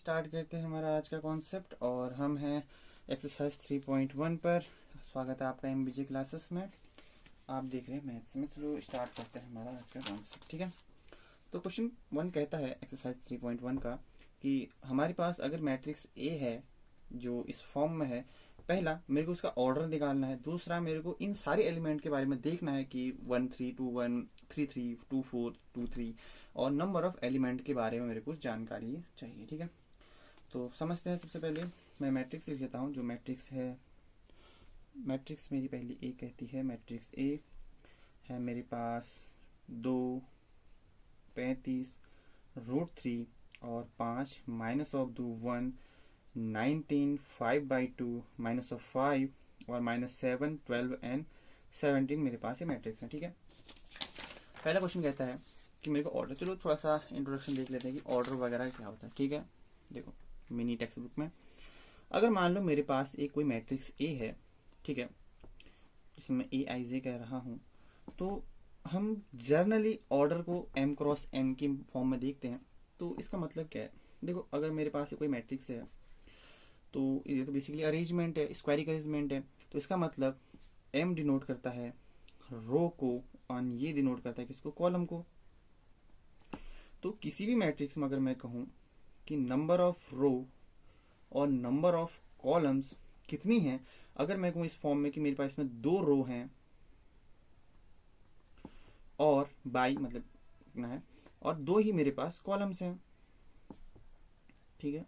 Start करते हैं हमारा आज का कॉन्सेप्ट और हम हैं एक्सरसाइज 3.1 पर। स्वागत है आपका एमबीजे क्लासेस में। आप देख रहे हैं मैथ्स में। तो स्टार्ट करते हैं हमारा आज का कॉन्सेप्ट। ठीक है, तो क्वेश्चन 1 कहता है एक्सरसाइज 3.1 का कि हमारे पास अगर मैट्रिक्स ए है जो इस फॉर्म में है, पहला मेरे को उसका ऑर्डर निकालना है, दूसरा मेरे को इन सारे एलिमेंट के बारे में देखना है कि 1 3 2 1 3 3 2 4 2 3 और नंबर ऑफ एलिमेंट के बारे में मेरे को जानकारी चाहिए। ठीक है, तो समझते हैं। सबसे पहले मैं मैट्रिक्स लिख लेता हूँ। जो मैट्रिक्स है, मैट्रिक्स मेरी पहली ए कहती है, मैट्रिक्स ए है मेरे पास 2 35 √3 और 5 माइनस ऑफ 2 1 19 5/2 माइनस ऑफ 5 और -7 12 एंड 17 मेरे पास ये मैट्रिक्स है। ठीक है, पहला क्वेश्चन कहता है कि मेरे को ऑर्डर, चलो थोड़ा सा इंट्रोडक्शन देख लेते हैं कि ऑर्डर वगैरह क्या होता है। ठीक है, देखो मिनी टेक्स्ट बुक में अगर मान लो मेरे पास एक कोई मैट्रिक्स ए है, ठीक है, जिसमें ए आई जे कह रहा हूँ, तो हम जर्नली ऑर्डर को m क्रॉस n की फॉर्म में देखते हैं। तो इसका मतलब क्या है, देखो अगर मेरे पास कोई मैट्रिक्स है तो ये तो बेसिकली अरेंजमेंट है, स्क्वायरिक अरेंजमेंट है। तो इसका मतलब m डिनोट करता है रो को और ये डिनोट करता है किसको, कॉलम को। तो किसी भी मैट्रिक्स में अगर मैं कहूँ कि नंबर ऑफ रो और नंबर ऑफ कॉलम्स कितनी है, अगर मैं कहूँ इस फॉर्म में कि मेरे पास इसमें 2 रो हैं और बाई मतलब कितना है और 2 ही मेरे पास कॉलम्स हैं। ठीक है,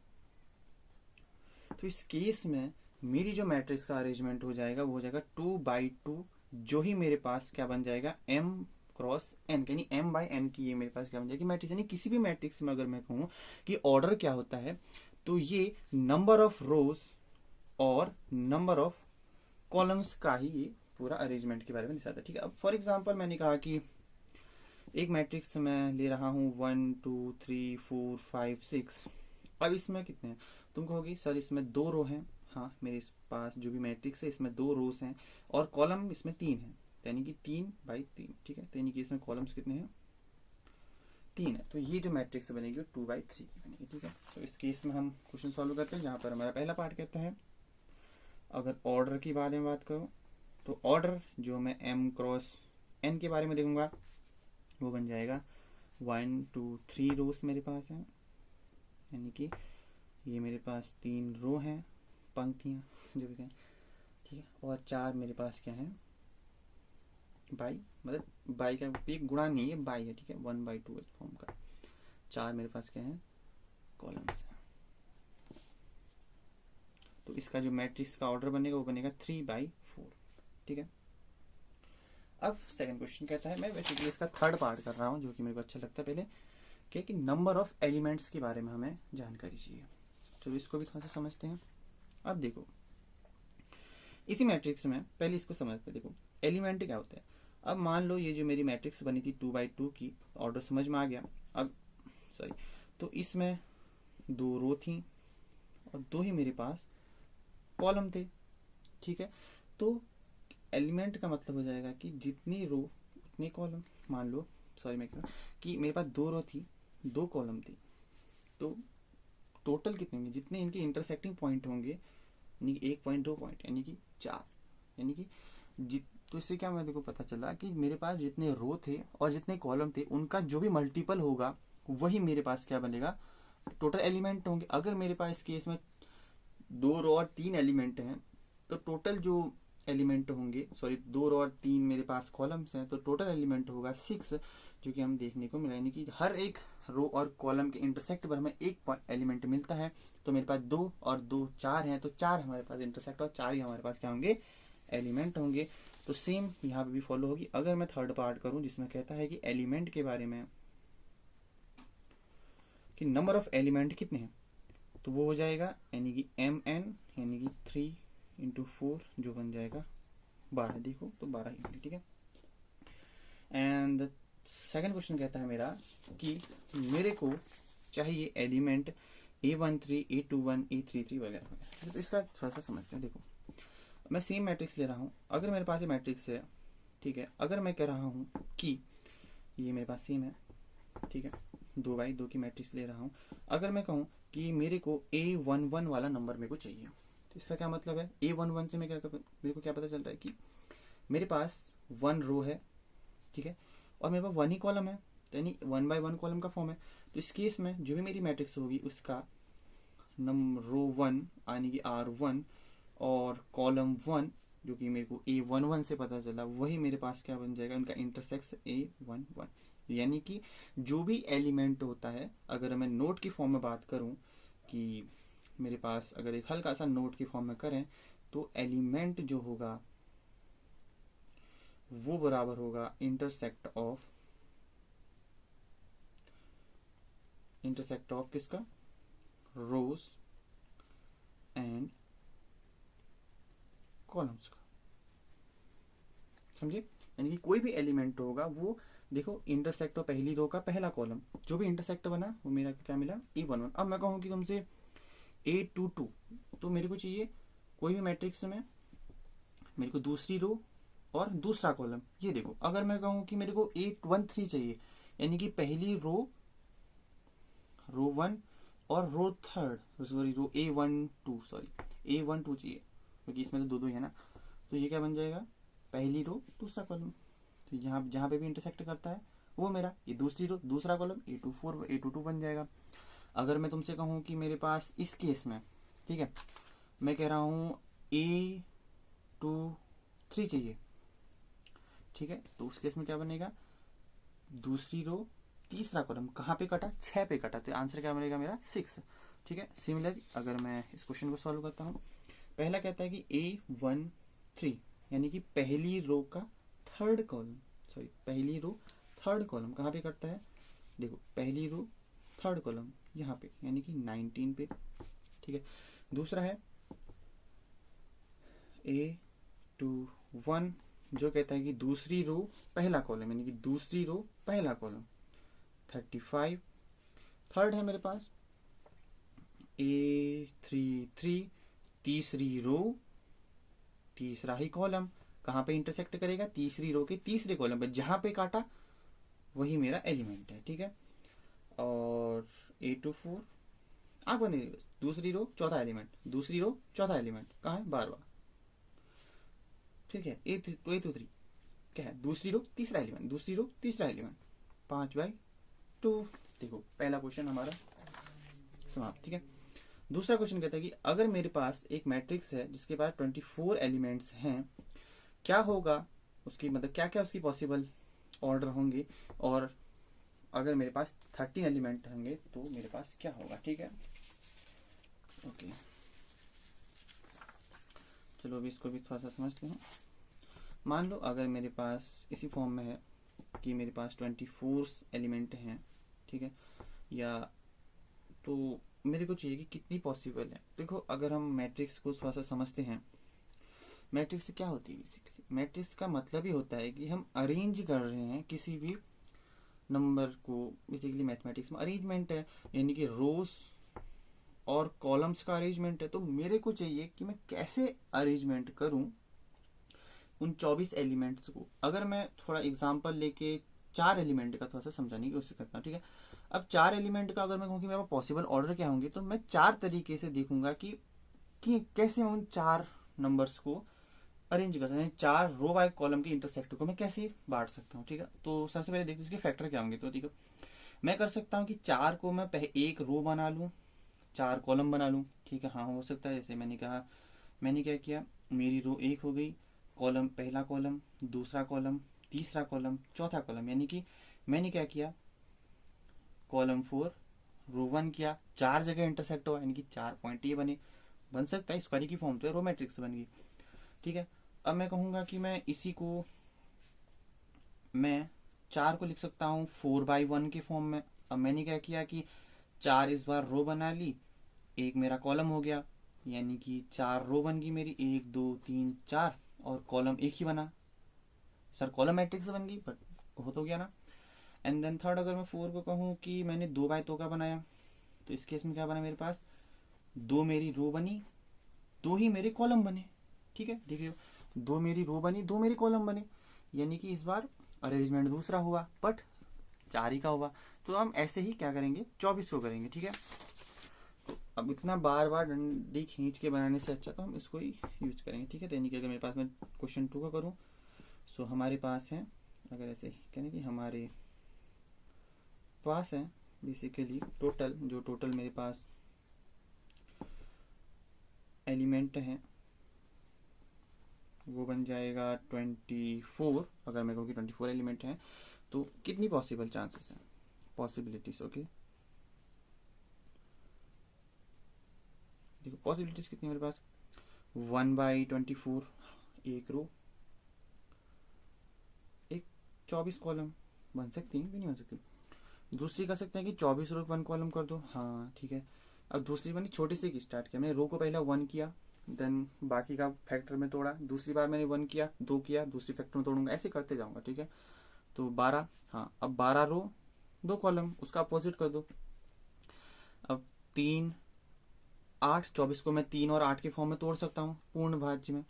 तो इस केस में मेरी जो मैट्रिक्स का अरेंजमेंट हो जाएगा वो हो जाएगा 2/2, जो ही मेरे पास क्या बन जाएगा m क्रॉस n, यानी m/n की ये मेरे पास क्या बन जाएगी मैट्रिक्स। यानी किसी भी मैट्रिक्स में अगर मैं कहूँ कि ऑर्डर क्या होता है, तो ये नंबर ऑफ रोज और नंबर ऑफ कॉलम्स का ही ये पूरा अरेंजमेंट के बारे में दिखाता है। ठीक है, अब फॉर एग्जांपल मैंने कहा कि एक मैट्रिक्स मैं ले रहा हूँ 1 2 3 4 5 6। अब इसमें कितने हैं, तुम कहोगे सर इसमें 2 रो हैं। हाँ, मेरे पास जो भी मैट्रिक्स है इसमें 2 रोज हैं और कॉलम इसमें 3 है, यानी कि 3/3। ठीक है, तो यानी कि इसमें कॉलम्स कितने हैं, 3 है। तो ये जो मैट्रिक्स बनेगी वो 2/3 की बनेगी। ठीक है, तो इस केस में हम क्वेश्चन सॉल्व करते हैं, जहाँ पर हमारा पहला पार्ट कहता है अगर ऑर्डर की बारे में बात करूँ तो ऑर्डर जो मैं m क्रॉस n के बारे में देखूंगा वो बन जाएगा 1 2 3 रोज मेरे पास हैं, यानी कि ये मेरे पास 3 रो हैं, पंक्तियाँ जो भी कहें। ठीक है, और 4 मेरे पास क्या है, बाई, मतलब बाई का एक गुणा नहीं है, बाई है। ठीक है, 1/2 फॉर्म का 4 मेरे पास क्या है, कॉलम्स है। तो इसका जो मैट्रिक्स का ऑर्डर बनेगा वो बनेगा 3/4। ठीक है, अब सेकंड क्वेश्चन कहता है, मैं बेसिकली इसका थर्ड पार्ट कर रहा हूँ जो कि मेरे को अच्छा लगता है। पहले क्या कि नंबर ऑफ एलिमेंट्स के बारे में हमें जानकारी चाहिए। चलो इसको भी थोड़ा सा समझते हैं। अब देखो इसी मैट्रिक्स में पहले इसको समझते हैं। देखो एलिमेंट क्या होता है। अब मान लो ये जो मेरी मैट्रिक्स बनी थी 2/2 की, ऑर्डर समझ में आ गया। अब सॉरी, तो इसमें 2 रो थी और 2 ही मेरे पास कॉलम थे। ठीक है, तो एलिमेंट का मतलब हो जाएगा कि जितनी रो उतनी कॉलम। मान लो सॉरी मैं कि मेरे पास 2 रो थी 2 कॉलम थी, तो टोटल कितने होंगे, जितने इनके इंटरसेक्टिंग पॉइंट होंगे, यानी कि 1 पॉइंट 2 पॉइंट, यानी कि 4, यानी कि तो इससे क्या मेरे को पता चला कि मेरे पास जितने रो थे और जितने कॉलम थे उनका जो भी मल्टीपल होगा वही मेरे पास क्या बनेगा, टोटल एलिमेंट होंगे। अगर मेरे पास इस केस में 2 रो और 3 एलिमेंट हैं, तो टोटल जो एलिमेंट होंगे, सॉरी 2 रो और 3 मेरे पास कॉलम्स हैं, तो टोटल एलिमेंट होगा 6, जो कि हम देखने को मिला। यानी कि हर एक रो और कॉलम के इंटरसेक्ट पर हमें एक एलिमेंट मिलता है। तो मेरे पास 2 और 2 4 हैं, तो 4 हमारे पास इंटरसेक्ट और 4 ही हमारे पास क्या होंगे, एलिमेंट होंगे। तो सेम यहाँ पे भी फॉलो होगी। अगर मैं थर्ड पार्ट करूं जिसमें कहता है कि एलिमेंट के बारे में कि नंबर ऑफ एलिमेंट कितने हैं, तो वो हो जाएगा यानी कि mn, यानी कि 3 × 4 जो बन जाएगा 12। देखो तो 12 ही होंगे। ठीक है, एंड सेकंड क्वेश्चन कहता है मेरा कि मेरे को चाहिए एलिमेंट A13 A21 A33 वगैरह वगैरह। तो इसका थोड़ा सा समझते हैं। देखो मैं सेम मैट्रिक्स ले रहा हूँ। अगर मेरे पास ये मैट्रिक्स है, ठीक है, अगर मैं कह रहा हूँ कि ये मेरे पास सेम है, ठीक है, 2/2 की मैट्रिक्स ले रहा हूँ। अगर मैं कहूँ कि कि मेरे को A11 वाला नंबर मेरे को चाहिए। तो इसका क्या मतलब है, A11 से मेरे को क्या पता चल रहा है कि मेरे पास 1 रो है, ठीक है, और मेरे पास 1 ही कॉलम है, यानी 1 बाय 1 कॉलम का फॉर्म है। तो इस केस में जो भी मेरी मैट्रिक्स होगी उसका रो 1 यानी कि R1 और कॉलम 1 जो कि मेरे को A11 से पता चला, वही मेरे पास क्या बन जाएगा, उनका इंटरसेक्स A11। यानी कि जो भी एलिमेंट होता है, अगर मैं नोट की फॉर्म में बात करूं कि मेरे पास अगर एक हल्का सा नोट की फॉर्म में करें तो एलिमेंट जो होगा वो बराबर होगा इंटरसेक्ट ऑफ किसका, रोज एंड कॉलम्स का। समझे, यानी कि कोई भी एलिमेंट होगा वो देखो इंटरसेक्ट ऑफ पहली रो का पहला कॉलम, जो भी इंटरसेक्ट बना वो मेरा क्या मिला, A11। अब मैं कहूँ कि तुमसे A22, तो मेरे को चाहिए कोई भी मैट्रिक्स में मेरे को दूसरी रो और दूसरा कॉलम। ये देखो अगर मैं कहूँ कि मेरे को A13 चाहिए, यानी कि पहली रो 1 और रो A12 चाहिए, क्योंकि इसमें तो दो है ना। तो ये क्या बन जाएगा, पहली रो दूसरा कॉलम, तो यहाँ जहाँ पे भी इंटरसेक्ट करता है वो मेरा ये दूसरी रो दूसरा कॉलम A22 बन जाएगा। अगर मैं तुमसे कहूँ कि मेरे पास इस केस में, ठीक है, मैं कह रहा हूँ A23 चाहिए, ठीक है, तो उस केस में क्या बनेगा, दूसरी रो तीसरा कॉलम, कहाँ पे कटा, 6 पे कटा, तो आंसर क्या बनेगा मेरा 6। ठीक है, सिमिलरली अगर मैं इस क्वेश्चन को सॉल्व करता हूँ, पहला कहता है कि A13 यानी कि पहली रो का थर्ड कॉलम, पहली रो थर्ड कॉलम कहाँ पे कटता है, देखो पहली रो थर्ड कॉलम यहाँ पे, यानी कि 19 पे। ठीक है, दूसरा है A21 जो कहता है कि दूसरी रो पहला कॉलम, यानी कि दूसरी रो पहला कॉलम 35। थर्ड है मेरे पास A33 तीसरी रो तीसरा ही कॉलम, कहाँ पे इंटरसेक्ट करेगा, तीसरी रो के तीसरे कॉलम पे, जहां पे काटा वही मेरा एलिमेंट है। ठीक है, और A24 आग बनेगी, दूसरी रो चौथा एलिमेंट, दूसरी रो चौथा एलिमेंट कहाँ है, 12। ठीक है, A23 क्या है, दूसरी रो तीसरा एलिमेंट, दूसरी रो तीसरा एलिमेंट 5/2। देखो पहला क्वेश्चन हमारा समाप्त। ठीक है, दूसरा क्वेश्चन कहता है कि अगर मेरे पास एक मैट्रिक्स है जिसके पास 24 एलिमेंट्स हैं, क्या होगा उसकी, मतलब क्या क्या उसकी पॉसिबल ऑर्डर होंगे, और अगर मेरे पास 13 एलिमेंट होंगे तो मेरे पास क्या होगा। ठीक है, ओके, चलो अभी इसको भी थोड़ा सा समझते हैं। मान लो अगर मेरे पास इसी फॉर्म में है कि मेरे पास 24 एलिमेंट हैं, ठीक है, या तो मेरे को चाहिए कि कितनी पॉसिबल है। देखो अगर हम मैट्रिक्स को थोड़ा सा समझते हैं, मैट्रिक्स से क्या होती है, बेसिकली मैट्रिक्स का मतलब ही होता है कि हम अरेंज कर रहे हैं किसी भी नंबर को, बेसिकली मैथमेटिक्स में अरेंजमेंट है, यानी कि रोज और कॉलम्स का अरेंजमेंट है। तो मेरे को चाहिए कि मैं कैसे अरेंजमेंट करूं उन 24 एलिमेंट्स को। अगर मैं थोड़ा एग्जांपल लेके 4 एलिमेंट का थोड़ा सा समझाने की कोशिश करता हूँ। ठीक है, अब 4 एलिमेंट का अगर मैं कहूँ कि मेरे पॉसिबल ऑर्डर क्या होंगे, तो मैं 4 तरीके से देखूंगा कि कैसे मैं उन 4 नंबर्स को अरेंज कर सकते हैं, 4 रो बाय कॉलम के इंटरसेक्ट को मैं कैसे बांट सकता हूँ। ठीक है, तो सबसे पहले देखते हैं इसके फैक्टर क्या होंगे। तो देखो मैं कर सकता हूँ कि 4 को मैं एक रो बना लूँ, 4 कॉलम बना लूँ। ठीक है, हाँ हो सकता है, जैसे मैंने कहा, मैंने क्या किया, मेरी रो 1 हो गई, कॉलम पहला कॉलम, दूसरा कॉलम, तीसरा कॉलम, चौथा कॉलम, यानी कि मैंने क्या किया, कॉलम 4 रो 1 किया, 4 जगह इंटरसेक्ट हुआ, यानी कि 4 पॉइंट ये बन सकता है, स्क्वायर की फॉर्म तो रो मैट्रिक्स बन गई। ठीक है, अब मैं कहूंगा कि मैं इसी को मैं 4 को लिख सकता हूँ 4/1 के फॉर्म में। अब मैंने क्या किया कि 4 इस बार रो बना ली, एक मेरा कॉलम हो गया, यानी कि 4 रो बन गई मेरी, 1 2 3 4, और कॉलम एक ही बना, सर कॉलम मैट्रिक्स बन गई, बट हो तो गया ना। एंड देन थर्ड अगर मैं 4 को कहूँ कि मैंने 2/2 का बनाया, तो इस केस में क्या बना, मेरे पास 2 मेरी रो बनी, 2 ही मेरे कॉलम बने। ठीक है, देखिए 2 मेरी रो बनी, 2 मेरे कॉलम बने, यानी कि इस बार अरेंजमेंट दूसरा हुआ, बट 4 ही का हुआ। तो हम ऐसे ही क्या करेंगे, 24 को करेंगे। ठीक है, तो अब इतना बार बार डंडी खींच के बनाने से अच्छा तो हम इसको ही यूज करेंगे, ठीक है। तो यानी कि अगर मेरे पास में क्वेश्चन 2 का करूँ, सो हमारे पास है, अगर ऐसे कहने कि हमारे पास है बेसिकली टोटल मेरे पास एलिमेंट है वो बन जाएगा 24। अगर मेरे को कि 24 एलिमेंट है तो कितनी पॉसिबल चांसेस हैं, पॉसिबिलिटीज, ओके। देखो पॉसिबिलिटीज कितनी मेरे पास, 1/24 एक रो, एक 24 कॉलम बन सकती है, भी नहीं बन सकती। दूसरी कर सकते हैं कि 24 रो 1 कॉलम कर दो, हाँ ठीक है। अब दूसरी बनी छोटी सी की स्टार्ट किया मैंने, रो को पहला 1 किया, देन बाकी का फैक्टर में तोड़ा, दूसरी बार मैंने 1 किया, 2 किया, दूसरी फैक्टर में तोड़ूंगा, ऐसे करते जाऊंगा, ठीक है। तो 12, हाँ अब 12 रो 2 कॉलम, उसका अपोजिट कर दो। अब 3 8, 24 को मैं 3 और 8 के फॉर्म में तोड़ सकता हूँ पूर्ण भाज्य में।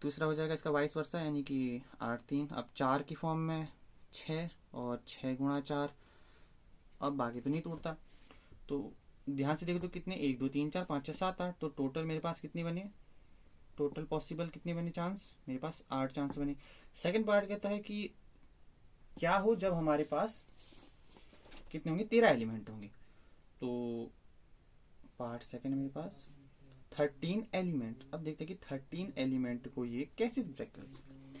दूसरा हो जाएगा इसका वाइस वर्सा, यानी कि 8 3, अब 4 की फॉर्म में 6 और 6 गुणा 4, अब बाकी तो नहीं तोड़ता। तो ध्यान से देखो तो कितने, 1 2 3 4 5 6 7 8, तो टोटल मेरे पास कितनी बनी, टोटल पॉसिबल कितने बने चांस, मेरे पास 8 चांस बने। सेकंड पार्ट कहता है कि क्या हो जब हमारे पास कितने होंगे, 13 एलिमेंट होंगे। तो पार्ट सेकंड मेरे पास 13 एलिमेंट। अब देखते हैं कि 13 एलिमेंट को ये कैसे ब्रेक करते।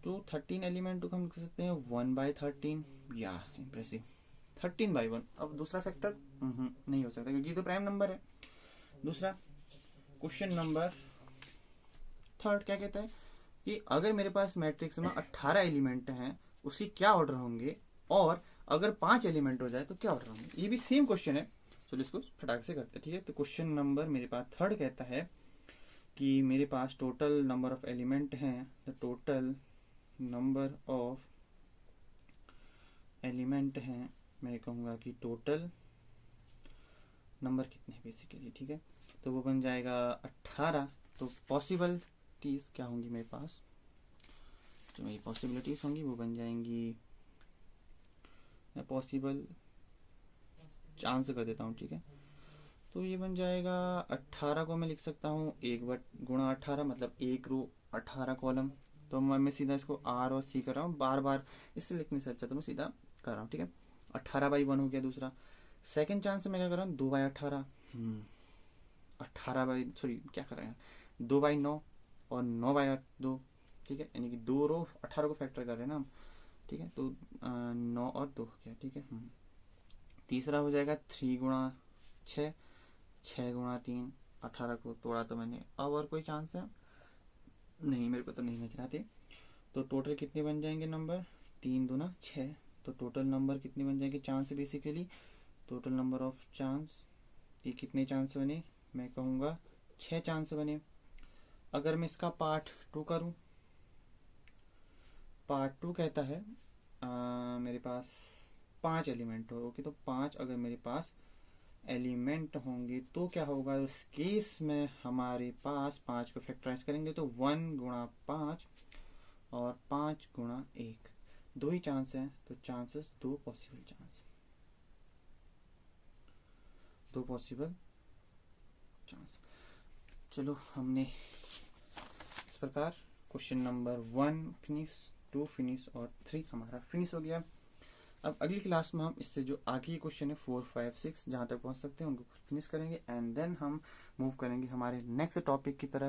तो 13 एलिमेंट को हम कर सकते हैं 1/13, या इम्प्रेसिव 13/1। अब दूसरा फैक्टर नहीं हो सकता क्योंकि ये तो प्राइम नंबर है। दूसरा क्वेश्चन नंबर 3 क्या कहता है कि अगर मेरे पास मैट्रिक्स में 18 एलिमेंट हैं उसके क्या ऑर्डर होंगे, और अगर 5 एलिमेंट हो जाए तो क्या ऑर्डर होंगे। ये भी सेम क्वेश्चन है, चलो इसको फटाक से करते हैं, ठीक है। तो क्वेश्चन नंबर मेरे पास 3 कहता है कि मेरे पास टोटल नंबर ऑफ एलिमेंट हैं, the total number of element हैं, मैं कहूँगा कि टोटल नंबर कितने बेसिकली, ठीक है। तो वो बन जाएगा 18। तो पॉसिबिलिटीज क्या होंगी मेरे पास, जो मेरी पॉसिबिलिटीज होंगी वो बन जाएंगी, मैं पॉसिबल चांस कर देता हूँ, ठीक है। तो ये बन जाएगा 18 को मैं लिख सकता हूँ 1/18, मतलब एक रो 18 कॉलम। तो मैं सीधा इसको R और C कर रहा हूँ, बार बार इससे लिखने से अच्छा तो मैं सीधा कर रहा हूँ, ठीक है। 18/1 हो गया। दूसरा सेकंड चांस मैं क्या कर रहा हूँ, 2/18, क्या कर रहे हैं 2/9 और 9/2, ठीक है। यानी कि 2 रो 18 को फैक्टर कर रहे हैं ना हम, ठीक है। तो 9 और 2 हो गया, ठीक है। तीसरा हो जाएगा 3 गुणा 6, 6 गुणा 3, 18 को तोड़ा तो मैंने। अब और कोई चांस है नहीं, मेरे को तो नहीं नजर आते। तो टोटल कितने बन जाएंगे नंबर, 3 दूना 6। तो टोटल नंबर कितने बन जाएंगे chance, basically total number of chance, ये कितने चांस बने, मैं कहूँगा 6 चांस बने। अगर मैं इसका पार्ट 2 करूँ, पार्ट 2 कहता है मेरे पास 5 एलिमेंट हो, ओके। तो 5 अगर मेरे पास एलिमेंट होंगे तो क्या होगा, उस केस में हमारे पास 5 को फैक्टराइज करेंगे तो 1 गुणा 5 और 5 गुणा 1, 2 ही चांस हैं। तो chances 2 possible chance, 2 possible chance. चलो हमने इस प्रकार क्वेश्चन नंबर 1 फिनिश, 2 फिनिश और 3 हमारा फिनिश हो गया। अब अगली क्लास में हम इससे जो आगे क्वेश्चन है 4 5 6 जहाँ तक पहुँच सकते हैं उनको फिनिश करेंगे, एंड देन हम मूव करेंगे हमारे नेक्स्ट टॉपिक की तरफ।